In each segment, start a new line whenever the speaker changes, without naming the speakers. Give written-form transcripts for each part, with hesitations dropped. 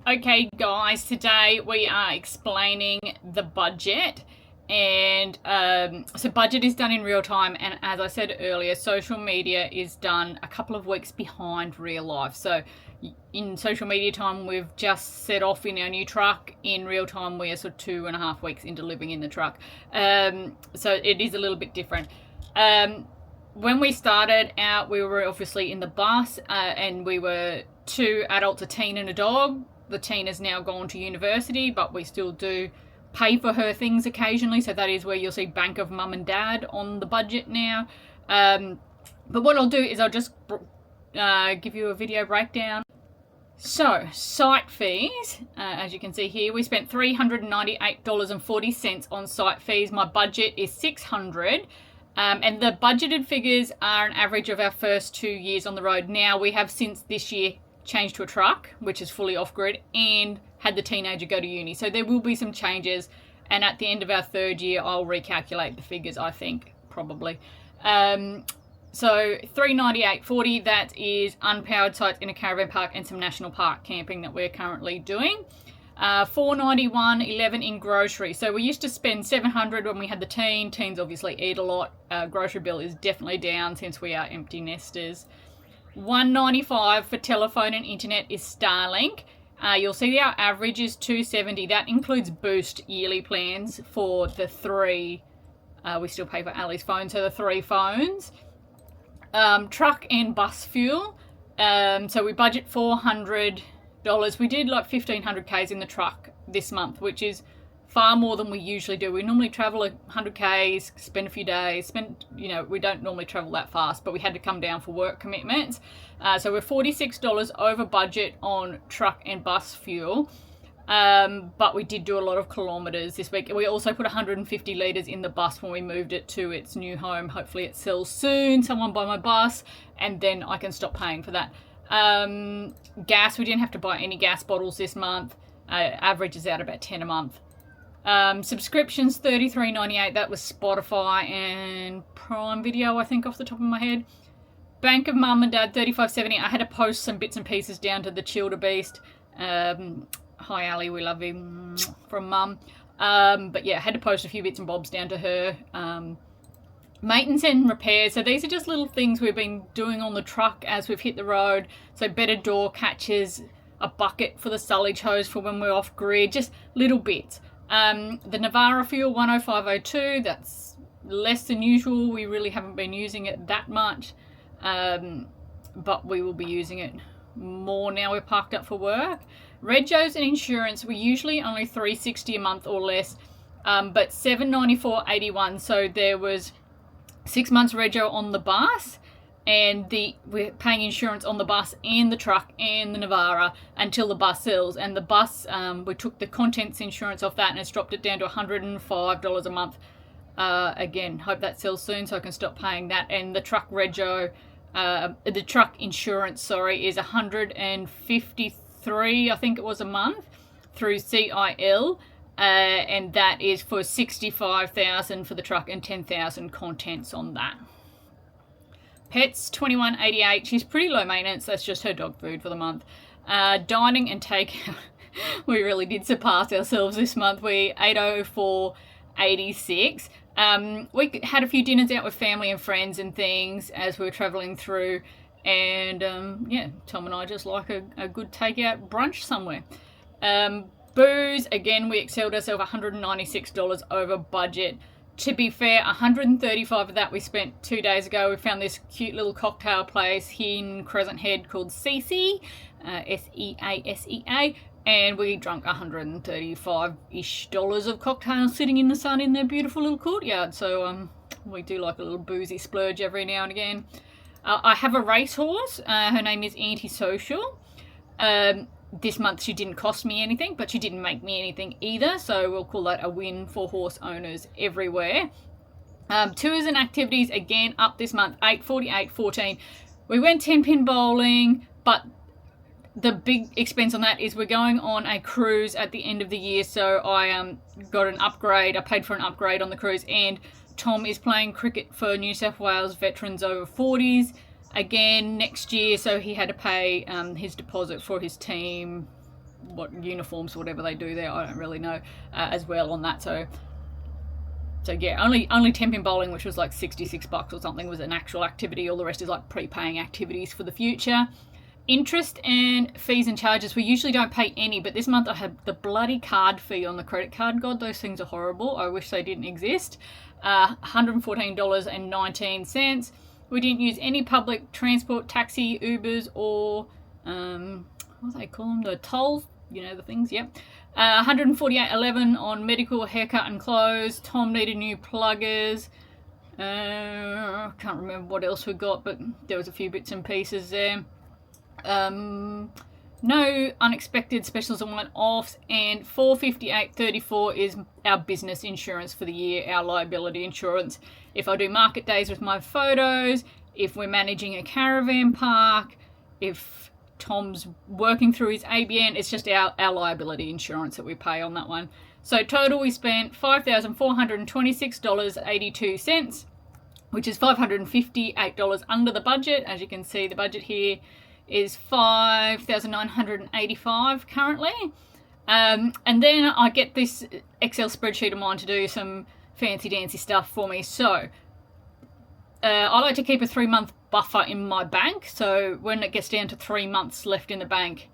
Okay, guys, today we are explaining the budget. And so budget is done in real time, and as I said earlier, social media is done a couple of weeks behind real life. So in social media time, we've just set off in our new truck. In real time, we are sort of 2.5 weeks into living in the truck. So it is a little bit different. When we started out, we were obviously in the bus, and we were 2 adults, a teen and a dog. The teen has now gone to university, but we still do pay for her things occasionally, so that is where you'll see Bank of Mum and Dad on the budget now. But what I'll do is I'll just give you a video breakdown. So, site fees, as you can see here, we spent $398.40 on site fees. My budget is $600. And the budgeted figures are an average of our first 2 years on the road. Now, we have since this year changed to a truck, which is fully off-grid, and had the teenager go to uni. So there will be some changes, and at the end of our 3rd year, I'll recalculate the figures, I think, probably. So $398.40, that is unpowered sites in a caravan park and some national park camping that we're currently doing. $491.11 in grocery. So we used to spend $700 when we had the teens obviously eat a lot. Grocery bill is definitely down since we are empty nesters. $195 for telephone and internet is Starlink. You'll see our average is $270. That includes boost yearly plans for the 3. We still pay for Ali's phone, so the 3 phones. Truck and bus fuel. So we budget $400. We did like 1,500 Ks in the truck this month, which is far more than we usually do. We normally travel 100 Ks, spend a few days, we don't normally travel that fast, but we had to come down for work commitments. So we're $46 over budget on truck and bus fuel. But we did do a lot of kilometres this week. We also put 150 litres in the bus when we moved it to its new home. Hopefully it sells soon, someone buy my bus, and then I can stop paying for that. Gas, we didn't have to buy any gas bottles this month. Average is out about 10 a month. Subscriptions, $33.98. That was Spotify and Prime Video, I think, off the top of my head. Bank of Mum and Dad, $35.70. I had to post some bits and pieces down to the Childebeest. Hi, Ali, we love you, from Mum. But yeah, I had to post a few bits and bobs down to her. Maintenance and repairs. So these are just little things we've been doing on the truck as we've hit the road. So better door catches, a bucket for the sullage hose for when we're off grid, just little bits. The Navara fuel, $105.02. That's less than usual. We really haven't been using it that much, but we will be using it more now we're parked up for work. Regos and insurance, we usually only $360 a month or less, but $794.81. So there was 6 months rego on the bus, and we're paying insurance on the bus and the truck and the Navara until the bus sells. And the bus, we took the contents insurance off that, and it's dropped it down to $105 a month. Again, hope that sells soon so I can stop paying that. And the truck rego, the truck insurance, is $153, I think it was, a month through CIL. And that is for $65,000 for the truck and $10,000 contents on that. Pets, $21.88. She's pretty low maintenance. That's just her dog food for the month. Dining and takeout. We really did surpass ourselves this month. We $804.86. We had a few dinners out with family and friends and things as we were travelling through. And yeah, Tom and I just like a good takeout brunch somewhere. Booze, again, we excelled ourselves, $196 over budget. To be fair, $135 of that we spent 2 days ago. We found this cute little cocktail place here in Crescent Head called Cece, SEASEA, and we drank $135-ish of cocktails sitting in the sun in their beautiful little courtyard. So we do like a little boozy splurge every now and again. I have a racehorse. Her name is Antisocial. This month she didn't cost me anything, but she didn't make me anything either, so we'll call that a win for horse owners everywhere. Tours and activities, again, up this month, $848.14. We went 10-pin bowling, but the big expense on that is we're going on a cruise at the end of the year, so I got an upgrade. I paid for an upgrade on the cruise, and Tom is playing cricket for New South Wales veterans over 40s again next year, so he had to pay his deposit for his team what uniforms, whatever they do there, I don't really know, as well on that. So yeah, only temping bowling, which was like $66 or something, was an actual activity. All the rest is like prepaying activities for the future. Interest and fees and charges, we usually don't pay any, but this month I had the bloody card fee on the credit card. God, those things are horrible. I wish they didn't exist. $114.19. We didn't use any public transport, taxi, Ubers, or what do they call them? The tolls, you know, the things, yep. $148.11 on medical, haircut and clothes. Tom needed new pluggers. I can't remember what else we got, but there was a few bits and pieces there. No unexpected specials and one-offs, and $458.34 is our business insurance for the year, our liability insurance. If I do market days with my photos, if we're managing a caravan park, if Tom's working through his ABN, it's just our liability insurance that we pay on that one. So total we spent $5,426.82, which is $558 under the budget. As you can see, the budget here is $5,985 currently. And then I get this Excel spreadsheet of mine to do some fancy dancy stuff for me. So I like to keep a 3-month buffer in my bank. So when it gets down to 3 months left in the bank,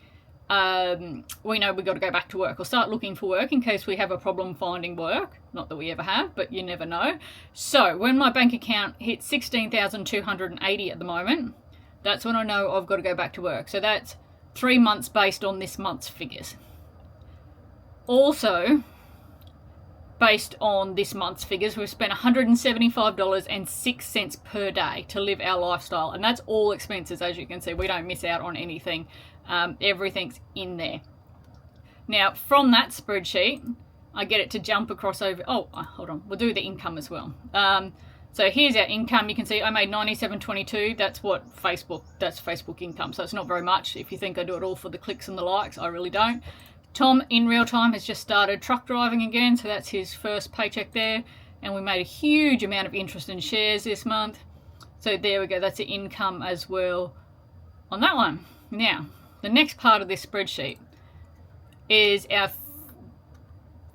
we know we've got to go back to work or start looking for work in case we have a problem finding work. Not that we ever have, but you never know. So when my bank account hits $16,280 at the moment, that's when I know I've got to go back to work. So that's 3 months based on this month's figures. Also, based on this month's figures, we've spent $175.06 per day to live our lifestyle. And that's all expenses, as you can see. We don't miss out on anything. Everything's in there. Now, from that spreadsheet, I get it to jump across over. Oh, hold on. We'll do the income as well. So here's our income. You can see I made $97.22. That's Facebook income. So it's not very much. If you think I do it all for the clicks and the likes, I really don't. Tom, in real time, has just started truck driving again. So that's his first paycheck there. And we made a huge amount of interest in shares this month. So there we go. That's the income as well on that one. Now, the next part of this spreadsheet is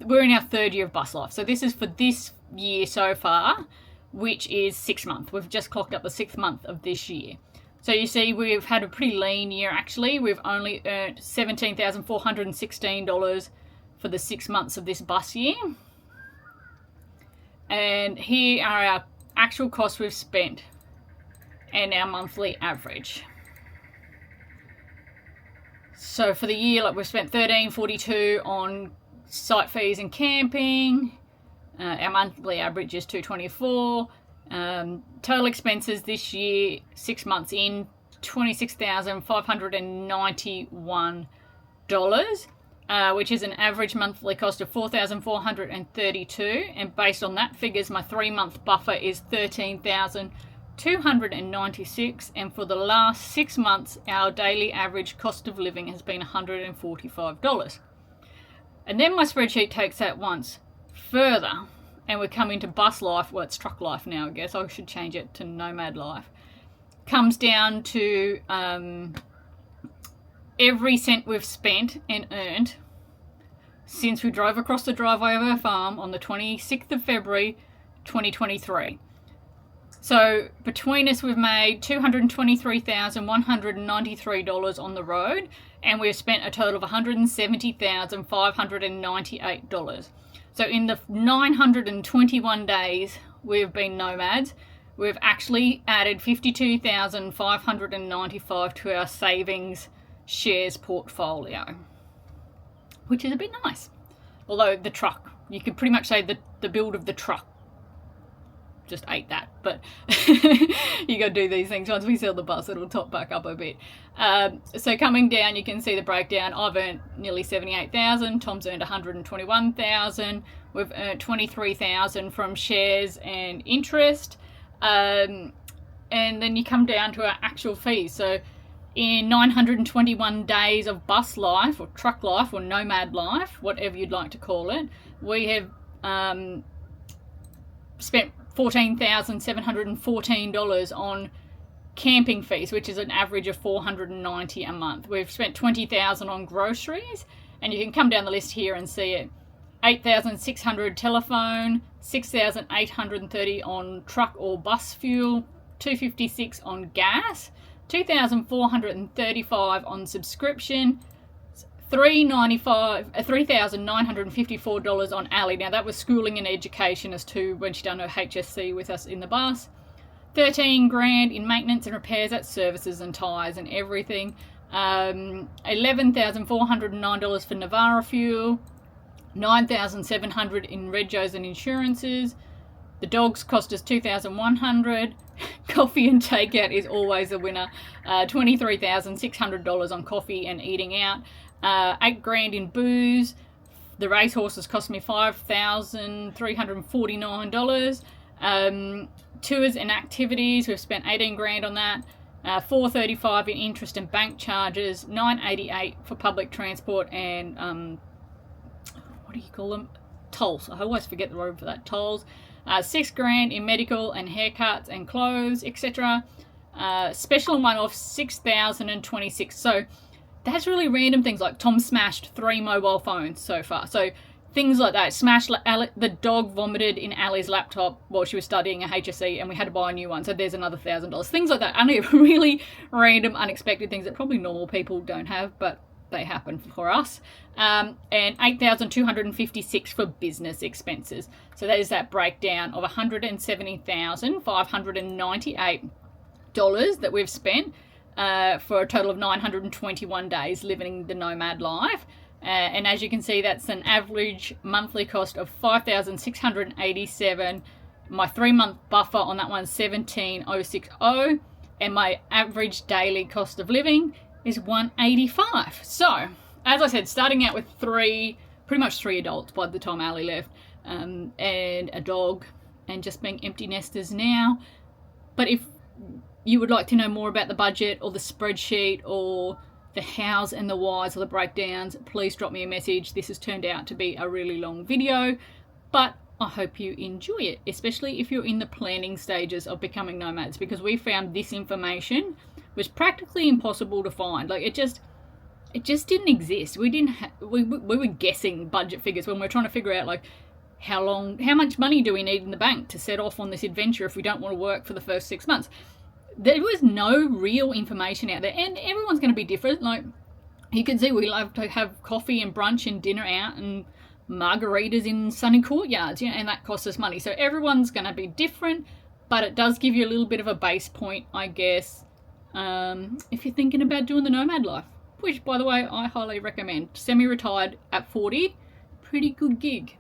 we're in our 3rd year of bus life. So this is for this year so far, which is 6 months. We've just clocked up the 6th month of this year. So you see we've had a pretty lean year actually. We've only earned $17,416 for the 6 months of this bus year. And here are our actual costs we've spent and our monthly average. So for the year, like we've spent $13.42 on site fees and camping. Our monthly average is $224. Total expenses this year, 6 months in, $26,591, which is an average monthly cost of $4,432. And based on that figures, my 3-month buffer is $13,296. And for the last 6 months, our daily average cost of living has been $145. And then my spreadsheet takes that once further, and we come into bus life. Well, it's truck life now, I guess. I should change it to nomad life. Comes down to every cent we've spent and earned since we drove across the driveway of our farm on the 26th of February 2023. So between us, we've made $223,193 on the road, and we've spent a total of $170,598. So in the 921 days we've been nomads, we've actually added $52,595 to our savings shares portfolio, which is a bit nice. Although the truck, you could pretty much say the build of the truck just ate that, but you got to do these things. Once we sell the bus, it'll top back up a bit. So coming down, you can see the breakdown. I've earned nearly $78,000. Tom's earned $121,000. We've earned $23,000 from shares and interest. And then you come down to our actual fees. So in 921 days of bus life or truck life or nomad life, whatever you'd like to call it, we have spent $14,714 on camping fees, which is an average of $490 a month. We've spent $20,000 on groceries, And you can come down the list here and see it. 8,600 telephone, 6,830 on truck or bus fuel, 256 on gas, 2,435 on subscription, $3,954 on Ali. Now that was schooling and education as to when she done her HSC with us in the bus. 13 grand in maintenance and repairs, that's services and tyres and everything. $11,409 for Navara fuel, $9,700 in regos and insurances. The dogs cost us $2,100. Coffee and takeout is always a winner. $23,600 on coffee and eating out. 8 grand in booze. The racehorses cost me $5,349. Tours and activities, we've spent 18 grand on that. $435 in interest and bank charges. $988 for public transport and what do you call them? Tolls. I always forget the word for that. Tolls. 6 grand in medical and haircuts and clothes, etc. Special and one-off, $6,026. So that's really random things, like Tom smashed 3 mobile phones so far. So things like that. Smashed the dog vomited in Ali's laptop while she was studying a HSC, and we had to buy a new one. So there's another $1,000. Things like that. Only really random, unexpected things that probably normal people don't have, but they happen for us. And $8,256 for business expenses. So that is that breakdown of $170,598 that we've spent for a total of 921 days living the nomad life. And as you can see, that's an average monthly cost of $5,687. My 3-month buffer on that one is $17,060, and my average daily cost of living is $185. So, as I said, starting out with pretty much three adults by the time Ali left, and a dog, and just being empty nesters now. But if you would like to know more about the budget or the spreadsheet or the hows and the whys or the breakdowns, please drop me a message. This has turned out to be a really long video, but I hope you enjoy it, especially if you're in the planning stages of becoming nomads, because we found this information was practically impossible to find. Like it just didn't exist. We were guessing budget figures when we're trying to figure out like how much money do we need in the bank to set off on this adventure if we don't want to work for the first 6 months. There was no real information out there, and everyone's going to be different. Like you can see, we love to have coffee and brunch and dinner out and margaritas in sunny courtyards, and that costs us money. So everyone's going to be different, but it does give you a little bit of a base point, I guess, if you're thinking about doing the nomad life, which, by the way, I highly recommend. Semi-retired at 40, pretty good gig.